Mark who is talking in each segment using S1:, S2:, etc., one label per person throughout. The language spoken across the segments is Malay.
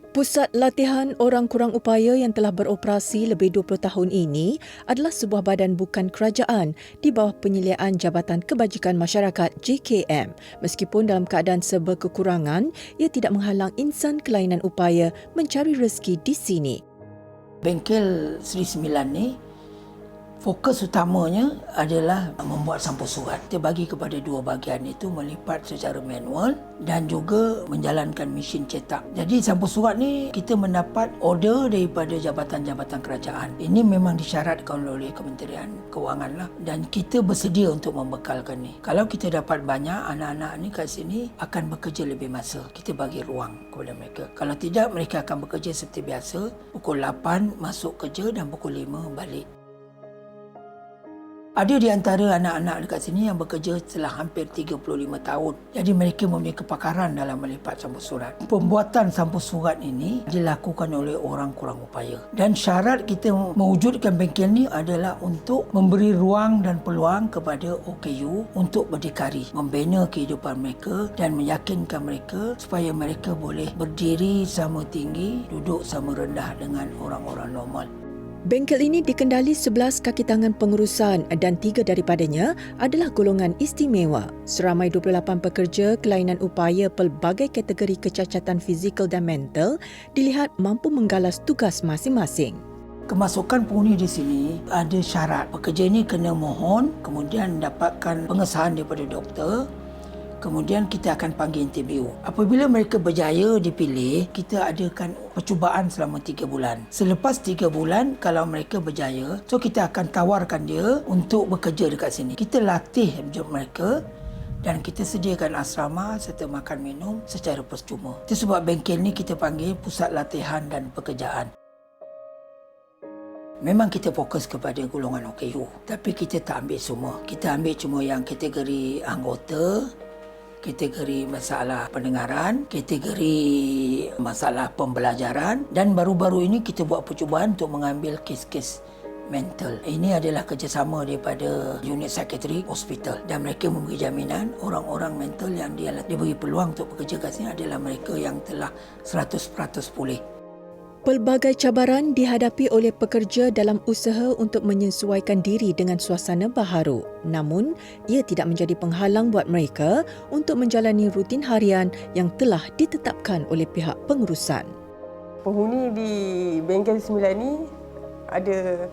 S1: Pusat Latihan Orang Kurang Upaya yang telah beroperasi lebih 20 tahun ini adalah sebuah badan bukan kerajaan di bawah penyeliaan Jabatan Kebajikan Masyarakat JKM. Meskipun dalam keadaan serba kekurangan, ia tidak menghalang insan kelainan upaya mencari rezeki di sini.
S2: Bengkel Seri Sembilan ni fokus utamanya adalah membuat sampul surat. Kita bagi kepada dua bahagian itu, melipat secara manual dan juga menjalankan mesin cetak. Jadi sampul surat ni kita mendapat order daripada jabatan-jabatan kerajaan. Ini memang disyaratkan oleh Kementerian Kewangan lah, dan kita bersedia untuk membekalkan ni. Kalau kita dapat banyak, anak-anak ni kat sini akan bekerja lebih masa. Kita bagi ruang kepada mereka. Kalau tidak, mereka akan bekerja seperti biasa. Pukul 8 masuk kerja dan pukul 5 balik. Ada di antara anak-anak dekat sini yang bekerja setelah hampir 35 tahun. Jadi mereka mempunyai kepakaran dalam melipat sampul surat. Pembuatan sampul surat ini dilakukan oleh orang kurang upaya. Dan syarat kita mewujudkan bengkel ini adalah untuk memberi ruang dan peluang kepada OKU untuk berdikari, membina kehidupan mereka dan meyakinkan mereka supaya mereka boleh berdiri sama tinggi, duduk sama rendah dengan orang-orang normal.
S1: Bengkel ini dikendali 11 kaki tangan pengurusan dan 3 daripadanya adalah golongan istimewa. Seramai 28 pekerja kelainan upaya pelbagai kategori kecacatan fizikal dan mental dilihat mampu menggalas tugas masing-masing.
S2: Kemasukan penghuni di sini ada syarat. Pekerja ini kena mohon, kemudian dapatkan pengesahan daripada doktor. Kemudian kita akan panggil interview. Apabila mereka berjaya dipilih, kita adakan percubaan selama 3 bulan. Selepas 3 bulan, kalau mereka berjaya, so kita akan tawarkan dia untuk bekerja dekat sini. Kita latih mereka dan kita sediakan asrama serta makan minum secara percuma. Itu sebab bengkel ni kita panggil Pusat Latihan dan Pekerjaan. Memang kita fokus kepada golongan OKU, tapi kita tak ambil semua. Kita ambil cuma yang kategori anggota, kategori masalah pendengaran, kategori masalah pembelajaran, dan baru-baru ini kita buat percubaan untuk mengambil kes-kes mental. Ini adalah kerjasama daripada unit psikiatri hospital dan mereka memberi jaminan orang-orang mental yang diberi peluang untuk bekerja kat sini adalah mereka yang telah 100% pulih.
S1: Pelbagai cabaran dihadapi oleh pekerja dalam usaha untuk menyesuaikan diri dengan suasana baharu. Namun, ia tidak menjadi penghalang buat mereka untuk menjalani rutin harian yang telah ditetapkan oleh pihak pengurusan.
S3: Penghuni di Bengkel Sembilan ni ada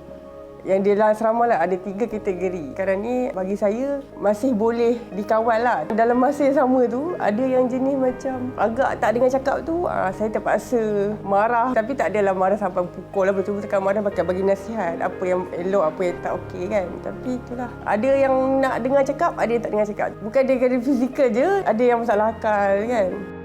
S3: yang di dalam asrama lah, ada 3 kategori. Sekarang ni bagi saya masih boleh dikawal lah. Dalam masa yang sama tu, ada yang jenis macam agak tak dengar cakap tu, saya terpaksa marah. Tapi tak adalah marah sampai pukul lah. Betul-betul kan marah pakai bagi nasihat. Apa yang elok, apa yang tak okey kan. Tapi itulah. Ada yang nak dengar cakap, ada yang tak dengar cakap. Bukan dari fizikal je, ada yang masalah akal kan.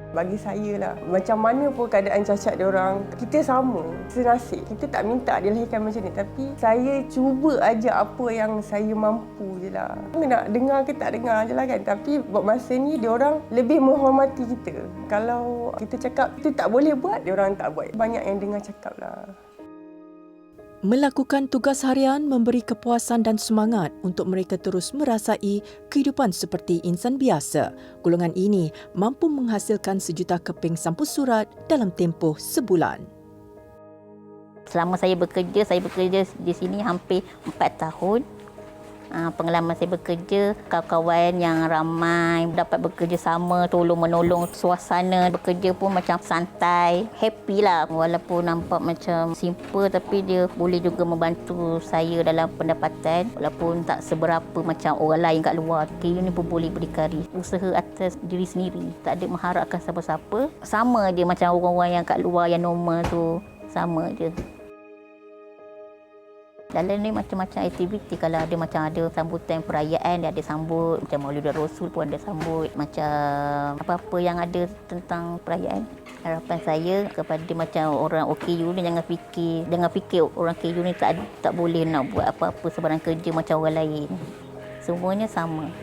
S3: Bagi saya lah, macam mana pun keadaan cacat diorang, kita sama, senasib. Kita tak minta dilahirkan macam ni, tapi saya cuba ajak apa yang saya mampu je lah. Nak dengar ke tak dengar je lah kan, tapi buat masa ni diorang lebih menghormati kita. Kalau kita cakap itu tak boleh buat, diorang tak buat. Banyak yang dengar cakap lah.
S1: Melakukan tugas harian memberi kepuasan dan semangat untuk mereka terus merasai kehidupan seperti insan biasa. Golongan ini mampu menghasilkan 1 juta keping sampul surat dalam tempoh sebulan.
S4: Selama saya bekerja di sini hampir 4 tahun. Pengalaman saya bekerja, kawan-kawan yang ramai, dapat bekerja sama, tolong-menolong, suasana bekerja pun macam santai, happy lah. Walaupun nampak macam simple tapi dia boleh juga membantu saya dalam pendapatan. Walaupun tak seberapa macam orang lain kat luar, KU ni pun boleh berdikari. Usaha atas diri sendiri, tak ada mengharapkan siapa-siapa. Sama je macam orang-orang yang kat luar yang normal tu, sama je. Dalam ni macam-macam aktiviti. Kalau ada macam ada sambutan perayaan, dia ada sambut. Macam Maulidul Rasul pun ada sambut. Macam apa-apa yang ada tentang perayaan. Harapan saya kepada macam orang OKU ni jangan fikir orang KU ni tak boleh nak buat apa-apa sebarang kerja macam orang lain. Semuanya sama.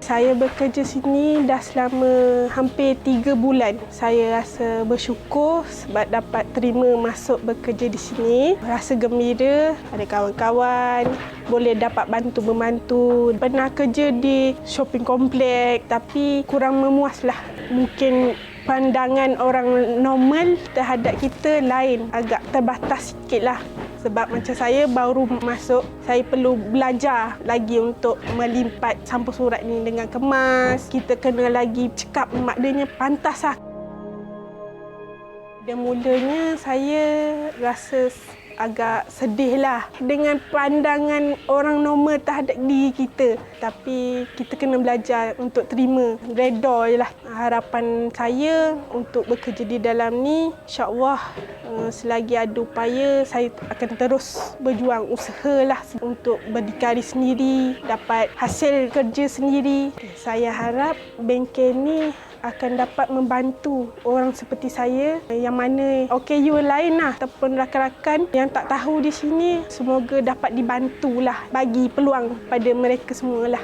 S5: Saya bekerja sini dah selama hampir 3 bulan. Saya rasa bersyukur sebab dapat terima masuk bekerja di sini. Rasa gembira, ada kawan-kawan, boleh dapat bantu-membantu. Pernah kerja di shopping kompleks tapi kurang memuaslah. Mungkin pandangan orang normal terhadap kita lain, agak terbatas sikitlah. Sebab macam saya baru masuk, saya perlu belajar lagi untuk melimpat sampul surat ni dengan kemas. Kita kena lagi cekap, maknanya pantas lah. Dan mulanya saya rasa agak sedih lah dengan pandangan orang normal terhadap diri kita. Tapi kita kena belajar untuk terima, reda je lah. Harapan saya untuk bekerja di dalam ni, insyaAllah selagi ada upaya, saya akan terus berjuang, usahalah untuk berdikari sendiri, dapat hasil kerja sendiri. Saya harap bengkel ni akan dapat membantu orang seperti saya yang mana OKU lain lah ataupun rakan-rakan yang tak tahu di sini, semoga dapat dibantulah, bagi peluang pada mereka semualah.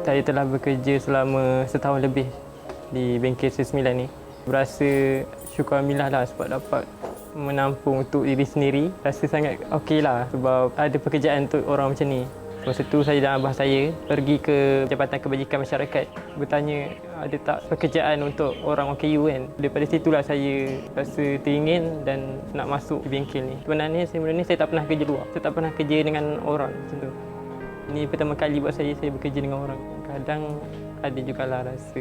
S6: Saya telah bekerja selama setahun lebih di bengkel Sri 9 ni. Berasa syukur alhamdulillah lah sebab dapat menampung untuk diri sendiri. Rasa sangat okey lah sebab ada pekerjaan untuk orang macam ni. Masa tu saya dan abah saya pergi ke Jabatan Kebajikan Masyarakat bertanya ada tak pekerjaan untuk orang OKU kan. Daripada situlah saya rasa teringin dan nak masuk di bengkel ni. Sebenarnya saya tak pernah kerja luar. Saya tak pernah kerja dengan orang macam tu. Ini pertama kali buat saya bekerja dengan orang. Kadang ada jugalah rasa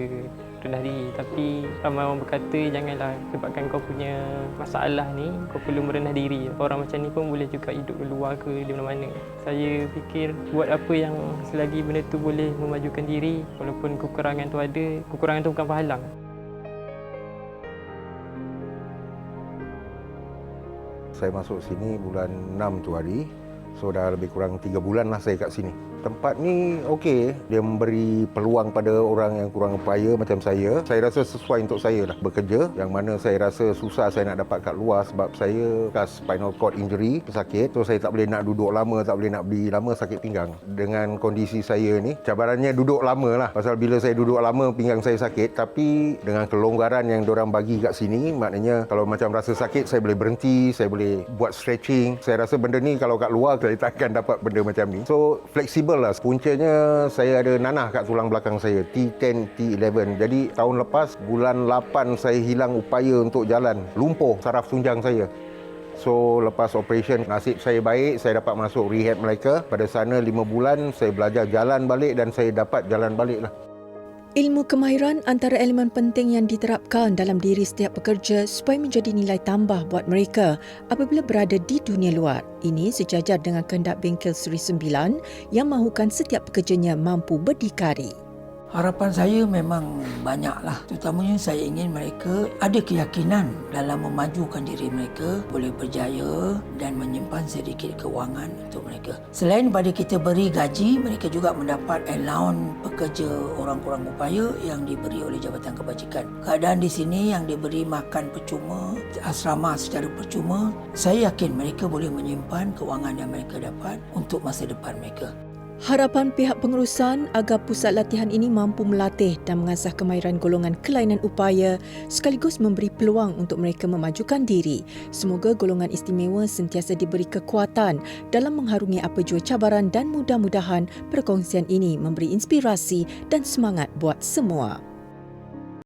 S6: rendah diri. Tapi ramai orang berkata janganlah sebabkan kau punya masalah ni, kau perlu merendah diri. Orang macam ni pun boleh juga hidup di luar ke di mana-mana. Saya fikir buat apa yang selagi benda tu boleh memajukan diri. Walaupun kekurangan tu ada, kekurangan tu bukan penghalang.
S7: Saya masuk sini bulan 6 tu hari. So dah lebih kurang 3 bulan lah saya kat sini. Tempat ni okey, dia memberi peluang pada orang yang kurang upaya macam saya. Saya rasa sesuai untuk saya lah bekerja, yang mana saya rasa susah saya nak dapat kat luar sebab saya bekas spinal cord injury, pesakit. So saya tak boleh nak duduk lama, tak boleh nak berdiri lama, sakit pinggang. Dengan kondisi saya ni, cabarannya duduk lama lah. Pasal bila saya duduk lama, pinggang saya sakit. Tapi dengan kelonggaran yang diorang bagi kat sini, maknanya kalau macam rasa sakit, saya boleh berhenti, saya boleh buat stretching. Saya rasa benda ni kalau kat luar, saya takkan dapat benda macam ni. So fleksibel lah. Puncanya saya ada nanah kat tulang belakang saya, T10, T11. Jadi tahun lepas bulan 8 saya hilang upaya untuk jalan, lumpuh saraf tunjang saya. So lepas operation, nasib saya baik, saya dapat masuk rehab Melaka. Pada sana 5 bulan saya belajar jalan balik dan saya dapat jalan balik lah.
S1: Ilmu kemahiran antara elemen penting yang diterapkan dalam diri setiap pekerja supaya menjadi nilai tambah buat mereka apabila berada di dunia luar. Ini sejajar dengan kehendak bengkel Sri 9 yang mahukan setiap pekerjanya mampu berdikari.
S2: Harapan saya memang banyaklah. Terutamanya saya ingin mereka ada keyakinan dalam memajukan diri mereka, boleh berjaya dan menyimpan sedikit kewangan untuk mereka. Selain pada kita beri gaji, mereka juga mendapat allowance pekerja orang kurang upaya yang diberi oleh Jabatan Kebajikan. Keadaan di sini yang diberi makan percuma, asrama secara percuma, saya yakin mereka boleh menyimpan kewangan yang mereka dapat untuk masa depan mereka.
S1: Harapan pihak pengurusan agar pusat latihan ini mampu melatih dan mengasah kemahiran golongan kelainan upaya sekaligus memberi peluang untuk mereka memajukan diri. Semoga golongan istimewa sentiasa diberi kekuatan dalam mengharungi apa jua cabaran dan mudah-mudahan perkongsian ini memberi inspirasi dan semangat buat semua.